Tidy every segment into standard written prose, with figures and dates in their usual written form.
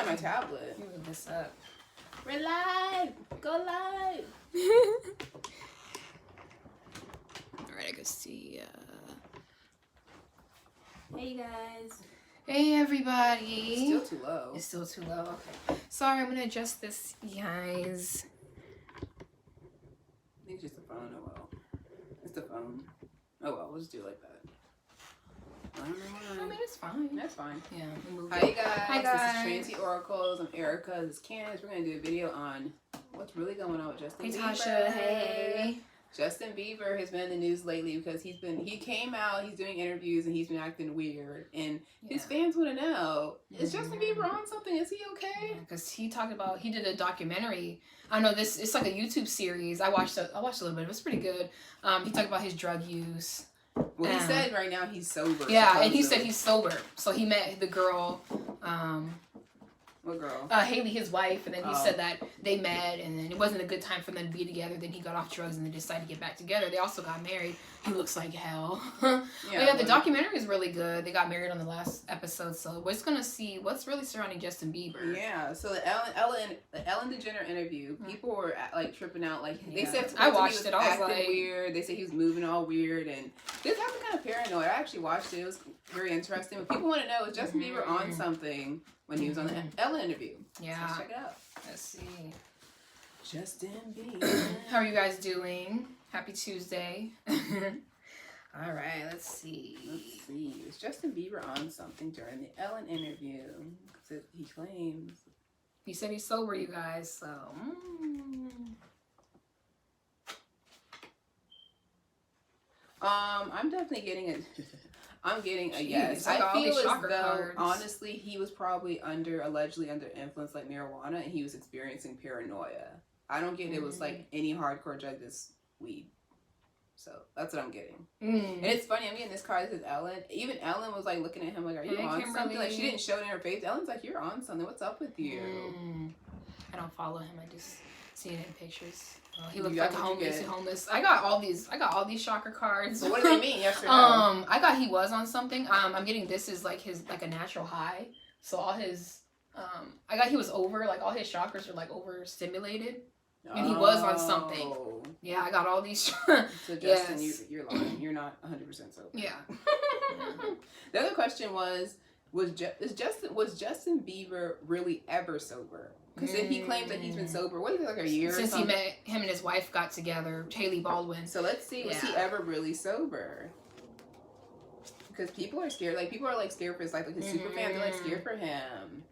on my tablet. Let me move this up. We're live. Go live. All right, I can see. Hey, you guys. Hey, everybody. It's still too low. It's still too low. Okay. Sorry, I'm gonna adjust this, guys. I think it's just the phone. Oh well. It's the phone. Oh well. We'll just do it like that. I mean, it's fine. That's fine. Yeah. Hi, you guys. Hi, guys. This is TrinityOracles. I'm Erica. This is Candace. We're gonna do a video on what's really going on with Justin Bieber. Hey, Tasha. Hey. Justin Bieber has been in the news lately because he came out, he's doing interviews, and he's been acting weird. And his fans want to know, is Justin Bieber on something? Is he okay? Because he did a documentary. I know it's like a YouTube series. I watched a little bit. It was pretty good. He talked about his drug use. Well, he said right now he's sober. Yeah, supposedly. and he said he's sober. So he met the girl. What girl? Haley, his wife, and then he said that they met, and then it wasn't a good time for them to be together. Then he got off drugs, and they decided to get back together. They also got married. He looks like hell. Yeah, the documentary is really good. They got married on the last episode, so we're just gonna see what's really surrounding Justin Bieber. Yeah, so the Ellen DeGeneres interview, people were like tripping out. Like they said, I watched it. I was acting like weird. They said he was moving all weird, and this happened kind of paranoid. I actually watched it. It was very interesting. But people want to know, is Justin Bieber on something when he was on the Ellen interview? Yeah. So let's check it out. Let's see. Justin Bieber. How are you guys doing? Happy Tuesday. All right, let's see. Let's see. Was Justin Bieber on something during the Ellen interview? Because he claims. He said he's sober, you guys, so. I'm definitely getting it. I'm getting a yes. I feel as though, cards. honestly, he was probably allegedly under influence like marijuana, and he was experiencing paranoia. I don't get it was like any hardcore drug that's weed. So that's what I'm getting. And it's funny, I'm getting this card that says Ellen. Even Ellen was like looking at him like, are you on something? Like she didn't show it in her face. Ellen's like, you're on something. What's up with you? I don't follow him. I just see it in pictures. He looked like homeless. I got all these shocker cards. So what do they mean? Yes or no? I got he was on something. I'm getting this is like his like a natural high. So all his I got he was over, like all his chakras are like overstimulated. And he was on something. Yeah, I got all these. So Justin, you're lying. You're not 100% sober. Yeah. The other question was Justin Bieber really ever sober? Because if he claims that he's been sober, what is it, like a year since or something? he met him and his wife got together, Haley Baldwin. So let's see, was he ever really sober? Because people are scared. Like people are like scared for his life. Like his super fans are like scared for him.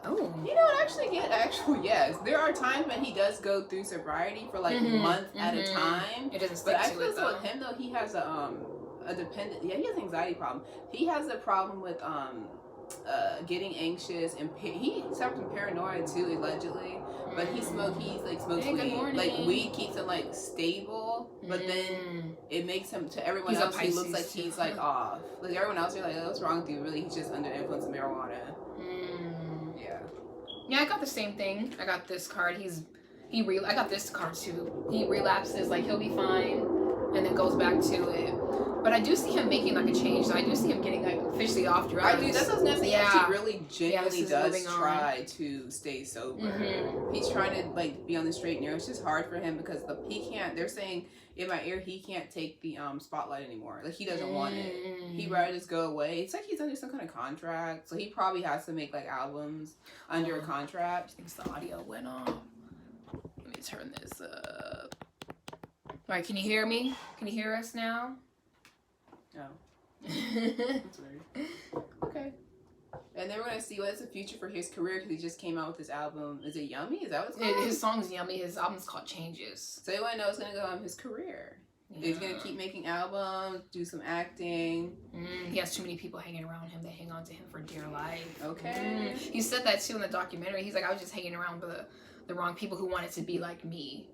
Oh. You know what? Actually, yes. There are times when he does go through sobriety for like months at a time. It doesn't stick to it. But I it, feel with him though, he has a dependent. Yeah, he has an anxiety problem. He has a problem with getting anxious, and he suffers from paranoia too, allegedly. But he smokes weed. Like weed keeps him like stable, but then it makes him to everyone else. He looks like he's like off. Like everyone else, you're like, oh, what's wrong with you? Really, he's just under influence of marijuana. Yeah, I got the same thing. I got this card. I got this card too. He relapses, like he'll be fine, and then goes back to it. But I do see him making like a change. So I do see him getting like officially off drugs. I do. That's what I was gonna say. He actually really genuinely does try to stay sober. He's trying to like be on the straight and narrow. It's just hard for him because he can't. They're saying in my ear he can't take the spotlight anymore. Like he doesn't want it. He'd rather just go away. It's like he's under some kind of contract, so he probably has to make like albums under a contract. I think the audio went off. Let me turn this up. All right, can you hear me? Can you hear us now? No. That's weird. Okay. And then we're gonna see what's the future for his career because he just came out with this album. Is it Yummy? Is that what it's called? His song's Yummy. His album's called Changes. So you want to know what's gonna go on his career? Yeah. He's gonna keep making albums, do some acting. He has too many people hanging around him that hang on to him for dear life. Okay. He said that too in the documentary. He's like, I was just hanging around with the wrong people who wanted to be like me.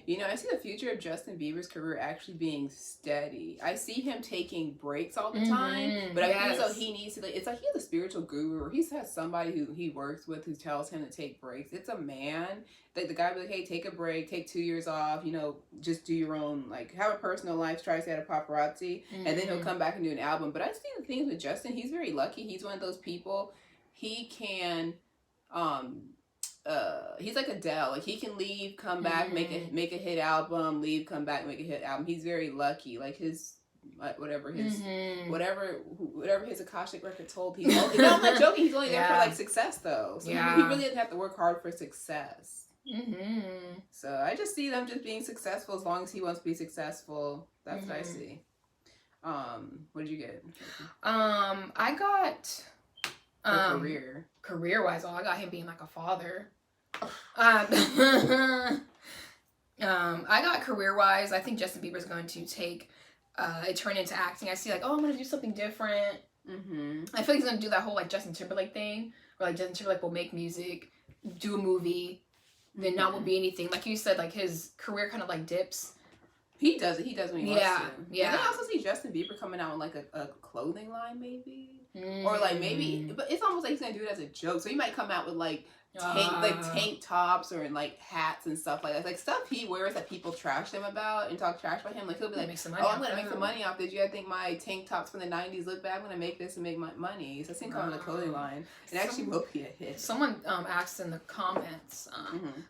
You know, I see the future of Justin Bieber's career actually being steady. I see him taking breaks all the time, but I feel as though he needs to, like, it's like he has a spiritual guru, or he has somebody who he works with who tells him to take breaks. It's a man. Like, the guy be like, hey, take a break, take 2 years off, you know, just do your own, like, have a personal life, try to stay out of paparazzi, and then he'll come back and do an album. But I see the things with Justin, he's very lucky. He's one of those people, he can, he's like Adele. Like, he can leave, come back, make a hit album, leave, come back, make a hit album. He's very lucky. Like, his whatever his Akashic record told, he's only, no, I'm not joking. He's only there for like success though. So he really doesn't have to work hard for success. So I just see them just being successful as long as he wants to be successful. That's what I see. What did you get? I got career wise, I got him being like a father. I got career wise, I think Justin Bieber's going to take it turn into acting. I see like, I'm gonna do something different. I feel like he's gonna do that whole like Justin Timberlake thing, where like Justin Timberlake will make music, do a movie, then not will be anything. Like you said, like his career kind of like dips. He does it. He does when he wants to. Yeah. And then I also see Justin Bieber coming out with like a clothing line, maybe, or like maybe, but it's almost like he's gonna do it as a joke. So he might come out with like tank tops or like hats and stuff like that, like stuff he wears that people trash him about and talk trash about him. Like, he'll be like, I'm gonna make some money off this. You think my tank tops from the 90s look bad? I'm gonna make this and make my money. So I think coming with a clothing line, it actually will be a hit. Someone asked in the comments,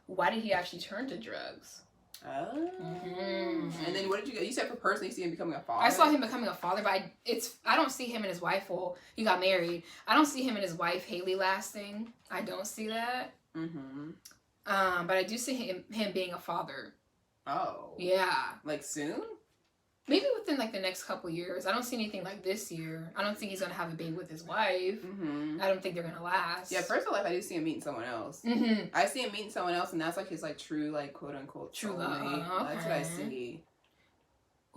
why did he actually turn to drugs? And then what did you get? You said for personally, you see him becoming a father. I saw him becoming a father, but I don't see him and his wife. Well, he got married. I don't see him and his wife Haley lasting. I don't see that. But I do see him being a father. Oh. Yeah. Like soon? Maybe within like the next couple years. I don't see anything like this year. I don't think he's gonna have a baby with his wife. I don't think they're gonna last. Yeah, personal life, I do see him meeting someone else. I see him meeting someone else, and that's like his like true, like, quote unquote true love. Okay. That's what I see.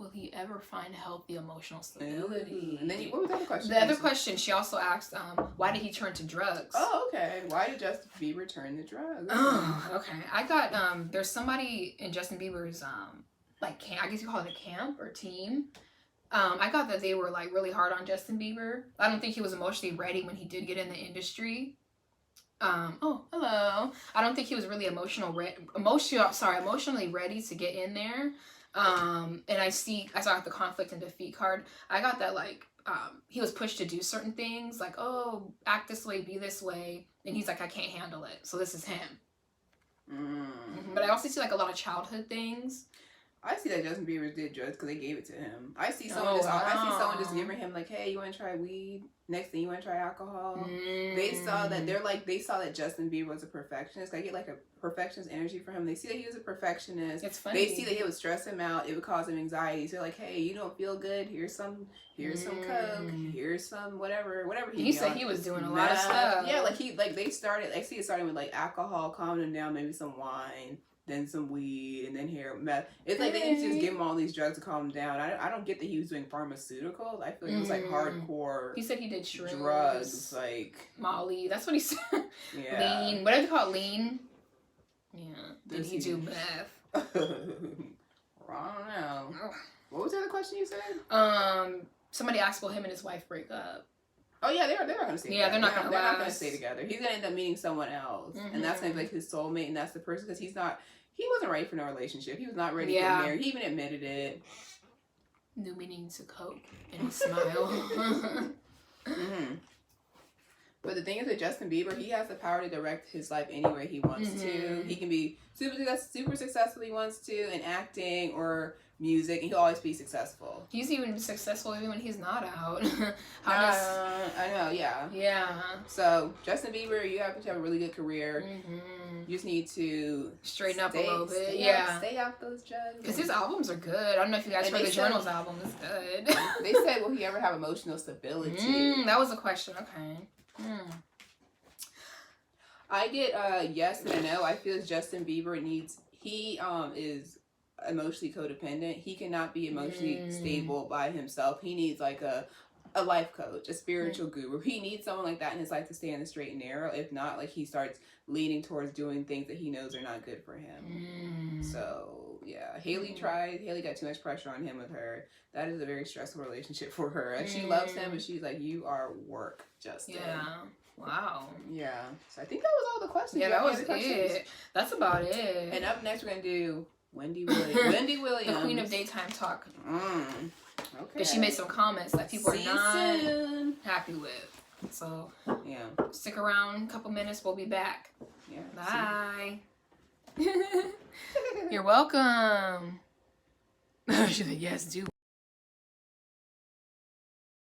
Will he ever find healthy emotional stability? And then what was the other question? The other question, she also asked, why did he turn to drugs? Oh, okay. Why did Justin Bieber turn to drugs? Oh, okay. I got there's somebody in Justin Bieber's like camp, I guess you call it a camp or team. I got that they were like really hard on Justin Bieber. I don't think he was emotionally ready when he did get in the industry. Oh, hello. I don't think he was really emotionally ready to get in there. And I saw the conflict and defeat card. I got that like he was pushed to do certain things, like, oh, act this way, be this way, and he's like, I can't handle it, so this is him. But I also see like a lot of childhood things. I see that Justin Bieber did drugs because they gave it to him. I see someone just giving him like, hey, you want to try weed? Next thing, you want to try alcohol? They saw that Justin Bieber was a perfectionist. I get like a perfectionist energy from him. They see that he was a perfectionist. It's funny. They see that he would stress him out. It would cause him anxiety. So they're like, hey, you don't feel good? Here's some coke. Here's some whatever he said he was doing a lot of stuff. Yeah, they started. I see it starting with like alcohol, calming him down, maybe some wine, then some weed, and then meth. It's like they need to just give him all these drugs to calm him down. I don't get that he was doing pharmaceuticals. I feel like it was like hardcore. He said he did shrooms, drugs, like Molly. That's what he said. Yeah. Lean. What do they call it? Lean? Yeah. Did he do meth? I don't know. What was the other question you said? Somebody asked, will him and his wife break up? Oh yeah, they're not gonna stay together. They're not gonna stay together. He's gonna end up meeting someone else, and that's gonna be like his soulmate, and that's the person, because he wasn't ready for no relationship. He was not ready to get married. He even admitted it. New meaning to coke and a smile. But the thing is with Justin Bieber, he has the power to direct his life any way he wants to. He can be super successful if he wants to in acting or music, and he'll always be successul. He's even successful even when he's not out. I know, yeah. Yeah. So, Justin Bieber, you have to have a really good career. You just need to straighten up a little bit. Stay out those drugs. Because his albums are good. I don't know if you guys heard the Journal's album. It's good. They said, will he ever have emotional stability? That was a question. Okay. I get yes and a no. I feel Justin Bieber is emotionally codependent. He cannot be emotionally stable by himself. He needs like a life coach, a spiritual guru. He needs someone like that in his life to stay in the straight and narrow. If not, like, he starts leaning towards doing things that he knows are not good for him. So Yeah, Haley tried. Haley got too much pressure on him with her. That is a very stressful relationship for her. Like, she loves him, but she's like, you are work, Justin. Yeah. Wow. Yeah. So I think that was all the questions. Yeah, that was it. That's about it. And up next, we're going to do Wendy Williams. Wendy Williams. The queen of daytime talk. Okay. Because she made some comments that people are not happy with. So, yeah. Stick around. A couple minutes. We'll be back. Yeah. Bye. You're welcome. She's like, yes, do.